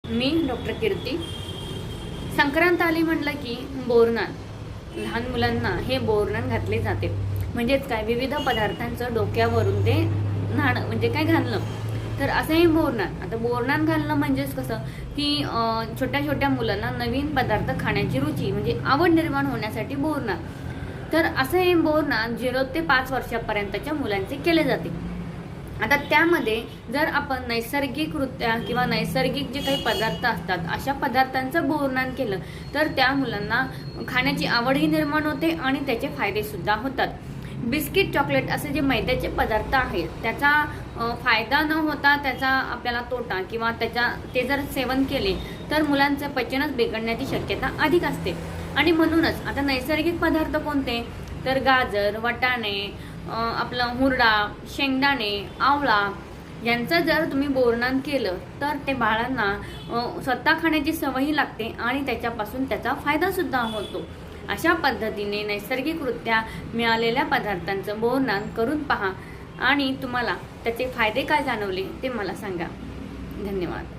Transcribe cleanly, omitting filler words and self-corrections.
मी doctor कीर्ती. संक्रांत आली म्हटलं की बोरनान, लहान मुलांना हे बोरनान घातले जाते. म्हणजेच काय, विविध पदार्थांचं डोक्यावरून ते न्हाण म्हणजे काय घालणं. तर असं हे बोरनान. आता बोरनान घालणं म्हणजेच कसं की छोट्या छोट्या मुलांना नवीन पदार्थ खाण्याची रुची म्हणजे आवड निर्माण होण्यासाठी बोरनान. तर असं हे बोरनान 0 ते 5 वर्षापर्यंतच्या मुलांचे केले जाते. आता त्यामध्ये जर आपण नैसर्गिकरित्या किंवा नैसर्गिक जे काही पदार्थ असतात अशा पदार्थांचं बोरनान केलं तर त्या मुलांना खाण्याची आवडही निर्माण होते आणि त्याचे फायदे सुद्धा होतात. बिस्किट, चॉकलेट असे जे मैद्याचे पदार्थ आहेत त्याचा फायदा न होता त्याचा आपल्याला तोटा किंवा ते जर सेवन केले तर मुलांचं पचनच बिघडण्याची शक्यता अधिक असते. आणि म्हणूनच आता नैसर्गिक पदार्थ कोणते, तर गाजर, वाटाणे, आपलं हुरडा, शेंगदाणे, आवळा यांचं जर तुम्ही बोरनान केलं तर ते बाळांना स्वतः खाण्याची सवयही लागते आणि त्याच्यापासून त्याचा फायदा सुद्धा होतो. अशा पद्धतीने नैसर्गिकरित्या मिळालेल्या पदार्थांचं बोरनान करून पहा आणि तुम्हाला त्याचे फायदे काय जाणवले ते मला सांगा. धन्यवाद.